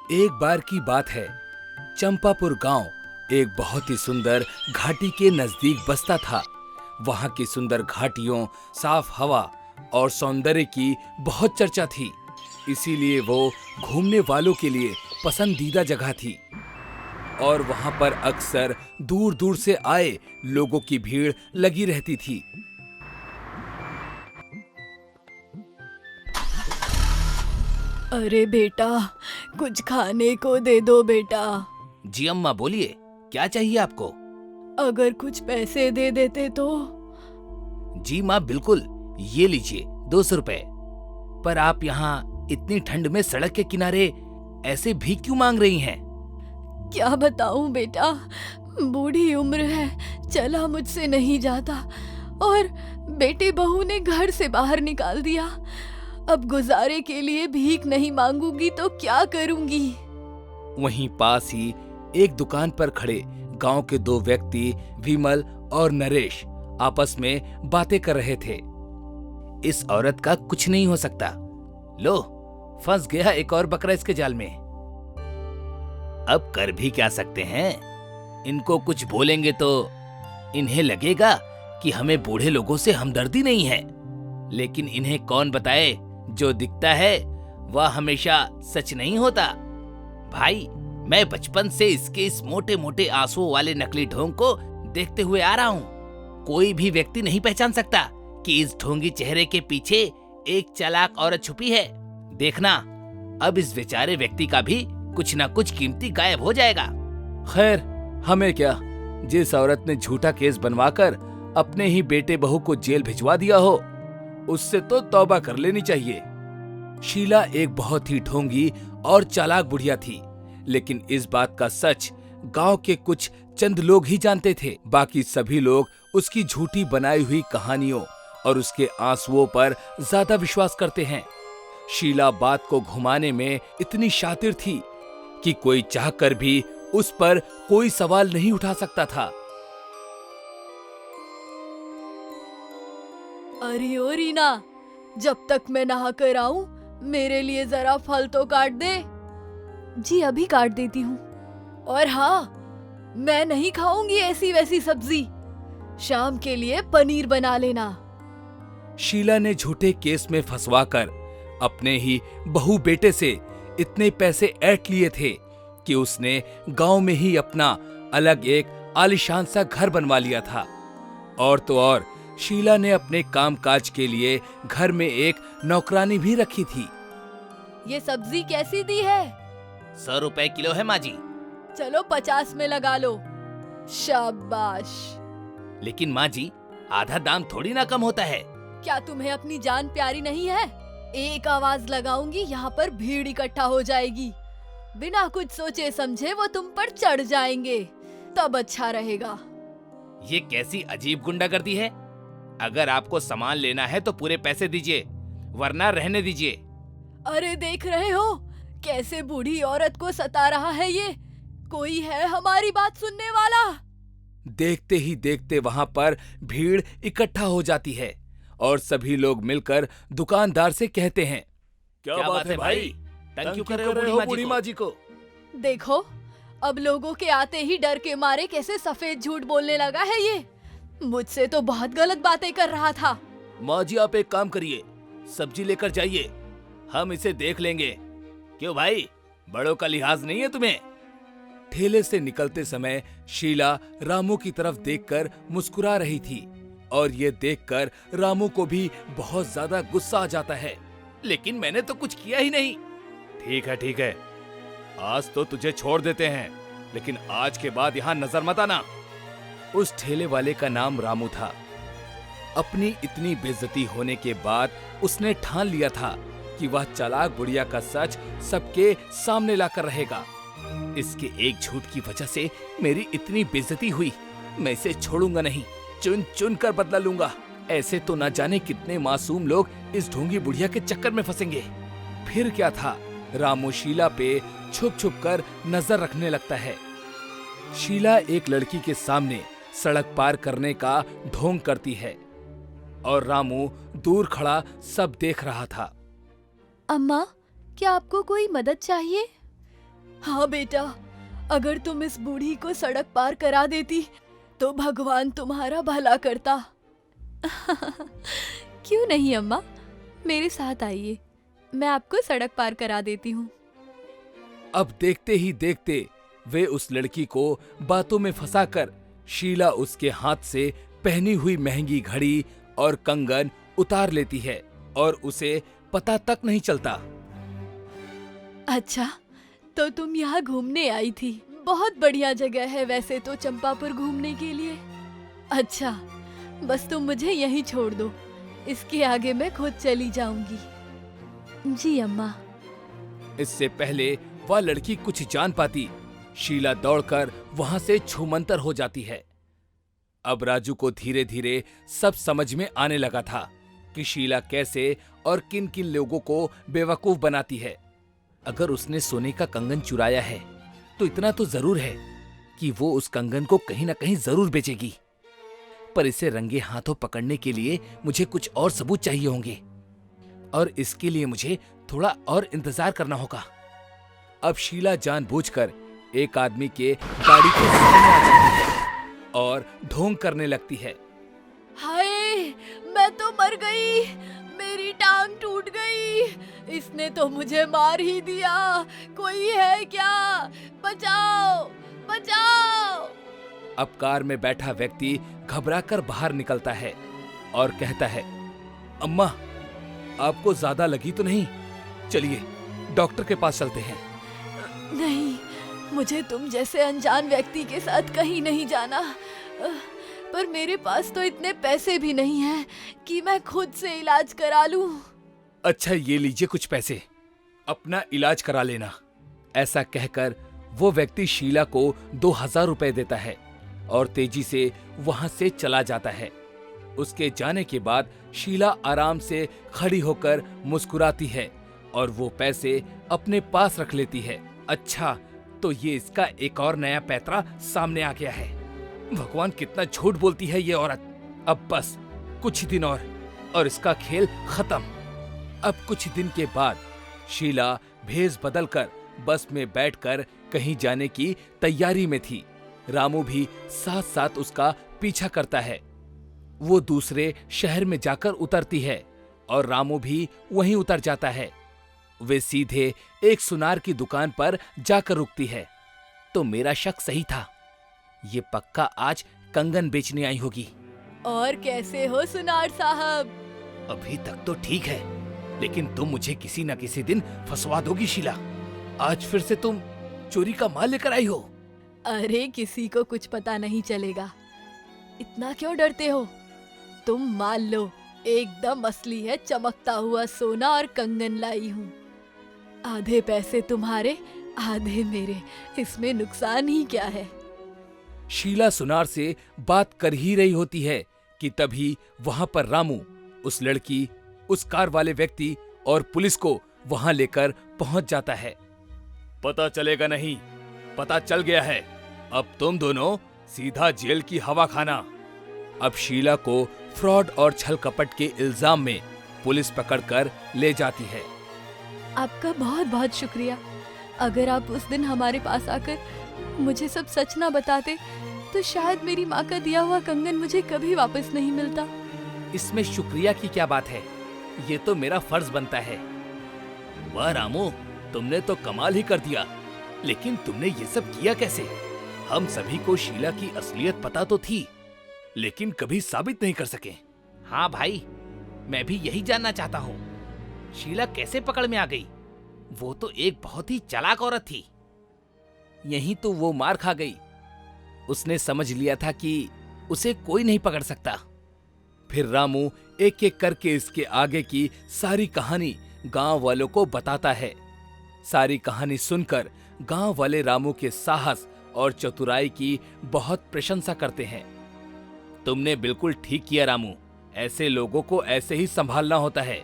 एक बार की बात है, चंपापुर गांव एक बहुत ही सुंदर घाटी के नजदीक बसता था। वहां की सुंदर घाटियों, साफ हवा और सौंदर्य की बहुत चर्चा थी। इसीलिए वो घूमने वालों के लिए पसंदीदा जगह थी और वहां पर अक्सर दूर दूर से आए लोगों की भीड़ लगी रहती थी। अरे बेटा, कुछ खाने को दे दो बेटा। जी अम्मा, बोलिए, क्या चाहिए आपको? अगर कुछ पैसे दे देते तो। जी माँ, बिल्कुल, ये लीजिए 200 रुपए। पर आप यहाँ इतनी ठंड में सड़क के किनारे ऐसे भीख क्यों मांग रही हैं? क्या बताऊं बेटा, बूढ़ी उम्र है, चला मुझसे नहीं जाता और बेटे बहू ने घर से बाहर निकाल दिया। अब गुजारे के लिए भीख नहीं मांगूंगी तो क्या करूंगी। वहीं पास ही एक दुकान पर खड़े गांव के दो व्यक्ति विमल और नरेश आपस में बातें कर रहे थे। इस औरत का कुछ नहीं हो सकता। लो, फंस गया एक और बकरा इसके जाल में। अब कर भी क्या सकते हैं? इनको कुछ बोलेंगे तो इन्हें लगेगा कि हमें बूढ़े लोगों से हमदर्दी नहीं है। लेकिन इन्हें कौन बताए, जो दिखता है वह हमेशा सच नहीं होता। भाई, मैं बचपन से इसके इस मोटे मोटे आंसुओं वाले नकली ढोंग को देखते हुए आ रहा हूँ। कोई भी व्यक्ति नहीं पहचान सकता कि इस ढोंगी चेहरे के पीछे एक चालाक औरत छुपी है। देखना, अब इस बेचारे व्यक्ति का भी कुछ ना कुछ कीमती गायब हो जाएगा। खैर, हमें क्या, जिस औरत ने झूठा केस बनवाकर अपने ही बेटे बहू को जेल भिजवा दिया हो, उससे तो तौबा कर लेनी चाहिए। शीला एक बहुत ही ढोंगी और चालाक बुढ़िया थी, लेकिन इस बात का सच गांव के कुछ चंद लोग ही जानते थे। बाकी सभी लोग उसकी झूठी बनाई हुई कहानियों और उसके आंसुओं पर ज्यादा विश्वास करते हैं। शीला बात को घुमाने में इतनी शातिर थी कि कोई चाहकर भी उस पर कोई सवाल नहीं उठा सकता था। अरे ओ रीना, जब तक मैं नहा कर आऊं मेरे लिए जरा फल तो काट दे। जी अभी काट देती हूँ। और हाँ, मैं नहीं खाऊंगी ऐसी वैसी सब्जी। शाम के लिए पनीर बना लेना। शीला ने झूठे केस में फंसवाकर अपने ही बहू बेटे से इतने पैसे ऐंठ लिए थे कि उसने गांव में ही अपना अलग एक आलीशान सा घर बनवा लिया था। और तो और, शीला ने अपने कामकाज के लिए घर में एक नौकरानी भी रखी थी। ये सब्जी कैसी दी है? 100 रुपए किलो है माँ जी। चलो 50 में लगा लो। शाबाश। लेकिन माँ जी, आधा दाम थोड़ी ना कम होता है। क्या तुम्हें अपनी जान प्यारी नहीं है? एक आवाज लगाऊंगी, यहाँ पर भीड़ इकट्ठा हो जाएगी। बिना कुछ सोचे समझे वो तुम पर चढ़ जाएंगे, तब अच्छा रहेगा। ये कैसी अजीब गुंडागर्दी है? अगर आपको सामान लेना है तो पूरे पैसे दीजिए, वरना रहने दीजिए। अरे देख रहे हो कैसे बूढ़ी औरत को सता रहा है ये? कोई है हमारी बात सुनने वाला? देखते ही देखते वहां पर भीड़ इकट्ठा हो जाती है और सभी लोग मिलकर दुकानदार से कहते हैं, क्या बात है भाई, तंग क्यों कर रहे हो बूढ़ी माँ जी को? देखो, अब लोगों के आते ही डर के मारे कैसे सफेद झूठ बोलने लगा है ये। मुझसे तो बहुत गलत बातें कर रहा था। माँ जी, आप एक काम करिए, सब्जी लेकर जाइए, हम इसे देख लेंगे। क्यों भाई, बड़ों का लिहाज नहीं है तुम्हें? ठेले से निकलते समय शीला रामू की तरफ देखकर मुस्कुरा रही थी और ये देखकर रामू को भी बहुत ज्यादा गुस्सा आ जाता है। लेकिन मैंने तो कुछ किया ही नहीं। ठीक है, आज तो तुझे छोड़ देते हैं, लेकिन आज के बाद यहाँ नजर मत आना। उस ठेले वाले का नाम रामू था। अपनी इतनी बेइज्जती होने के बाद उसने ठान लिया था कि वह चालाक बुढ़िया का सच सबके सामने लाकर रहेगा। इसके एक झूठ की वजह से मेरी इतनी बेइज्जती हुई, मैं इसे छोड़ूंगा नहीं, चुन चुन कर बदला लूंगा। ऐसे तो ना जाने कितने मासूम लोग इस ढोंगी बुढ़िया के चक्कर में फंसेंगे। फिर क्या था, रामू शीला पे छुप छुप कर नजर रखने लगता है। शीला एक लड़की के सामने सड़क पार करने का ढोंग करती है और रामू दूर खड़ा सब देख रहा था। अम्मा, क्या आपको कोई मदद चाहिए? हाँ बेटा, अगर तुम इस बूढ़ी को सड़क पार करा देती तो भगवान तुम्हारा भला करता। क्यों नहीं अम्मा, मेरे साथ आइए, मैं आपको सड़क पार करा देती हूँ। अब देखते ही देखते वे उस लड़की को बातों में फंसाकर शीला उसके हाथ से पहनी हुई महंगी घड़ी और कंगन उतार लेती है और उसे पता तक नहीं चलता। अच्छा, तो तुम यहाँ घूमने आई थी। बहुत बढ़िया जगह है वैसे तो चंपापुर घूमने के लिए। अच्छा, बस तुम मुझे यहीं छोड़ दो, इसके आगे मैं खुद चली जाऊंगी। जी अम्मा। इससे पहले वह लड़की कुछ जान पाती, शीला दौड़कर वहां से छूमंतर हो जाती है। अब राजू को धीरे धीरे सब समझ में आने लगा था कि शीला कैसे और किन किन लोगों को बेवकूफ बनाती है। अगर उसने सोने का कंगन चुराया है तो इतना तो जरूर है कि वो उस कंगन को कहीं ना कहीं जरूर बेचेगी। पर इसे रंगे हाथों पकड़ने के लिए मुझे कुछ और सबूत चाहिए होंगे और इसके लिए मुझे थोड़ा और इंतजार करना होगा। अब शीला जानबूझकर एक आदमी के गाड़ी के सामने आ जाती है और ढोंग करने लगती है। हाय, मैं तो मर गई, मेरी टांग टूट गई, इसने तो मुझे मार ही दिया, कोई है क्या, बचाओ बचाओ। अब कार में बैठा व्यक्ति घबराकर बाहर निकलता है और कहता है, अम्मा, आपको ज्यादा लगी तो नहीं? चलिए डॉक्टर के पास चलते हैं। नहीं, मुझे तुम जैसे अनजान व्यक्ति के साथ कहीं नहीं जाना, पर मेरे पास तो इतने पैसे भी नहीं हैं कि मैं खुद से इलाज करा लूं। अच्छा, ये लीजिए कुछ पैसे, अपना इलाज करा लेना। ऐसा कहकर वो व्यक्ति शीला को 2000 रुपए देता है और तेजी से वहां से चला जाता है। उसके जाने के बाद शीला आराम से खड़ी होकर मुस्कुराती है और वो पैसे अपने पास रख लेती है। अच्छा, तो ये इसका एक और नया पैतरा सामने आ गया है। भगवान, कितना झूठ बोलती है ये औरत। अब बस कुछ दिन और इसका खेल खत्म। अब कुछ दिन के बाद शीला भेष बदलकर बस में बैठकर कहीं जाने की तैयारी में थी। रामू भी साथ साथ उसका पीछा करता है। वो दूसरे शहर में जाकर उतरती है और रामू भी वहीं उतर जाता है। वे सीधे एक सुनार की दुकान पर जाकर रुकती है। तो मेरा शक सही था, ये पक्का आज कंगन बेचने आई होगी। और कैसे हो सुनार साहब? अभी तक तो ठीक है, लेकिन तुम मुझे किसी न किसी दिन फंसवा दोगी शीला। आज फिर से तुम चोरी का माल लेकर आई हो। अरे, किसी को कुछ पता नहीं चलेगा, इतना क्यों डरते हो? तुम मान लो, एकदम असली है, चमकता हुआ सोना और कंगन लाई हूँ। आधे पैसे तुम्हारे, आधे मेरे, इसमें नुकसान ही क्या है। शीला सुनार से बात कर ही रही होती है कि तभी वहां पर रामू उस लड़की, उस कार वाले व्यक्ति और पुलिस को वहां लेकर पहुंच जाता है। पता चलेगा नहीं, पता चल गया है। अब तुम दोनों सीधा जेल की हवा खाना। अब शीला को फ्रॉड और छल कपट के इल्जाम में पुलिस पकड़कर ले जाती है। आपका बहुत बहुत शुक्रिया। अगर आप उस दिन हमारे पास आकर मुझे सब सच ना बताते तो शायद मेरी माँ का दिया हुआ कंगन मुझे कभी वापस नहीं मिलता। इसमें शुक्रिया की क्या बात है, ये तो मेरा फर्ज बनता है। वाह रामू, तुमने तो कमाल ही कर दिया, लेकिन तुमने ये सब किया कैसे? हम सभी को शीला की असलियत पता तो थी, लेकिन कभी साबित नहीं कर सके। हाँ भाई, मैं भी यही जानना चाहता हूँ, शीला कैसे पकड़ में आ गई? वो तो एक बहुत ही चालाक औरत थी। यहीं तो वो मार खा गई। उसने समझ लिया था कि उसे कोई नहीं पकड़ सकता। फिर रामू एक एक करके इसके आगे की सारी कहानी गांव वालों को बताता है। सारी कहानी सुनकर गांव वाले रामू के साहस और चतुराई की बहुत प्रशंसा करते हैं। तुमने बिल्कुल ठीक किया रामू, ऐसे लोगों को ऐसे ही संभालना होता है।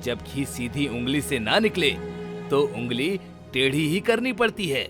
जब घी सीधी उंगली से ना निकले तो उंगली टेढ़ी ही करनी पड़ती है।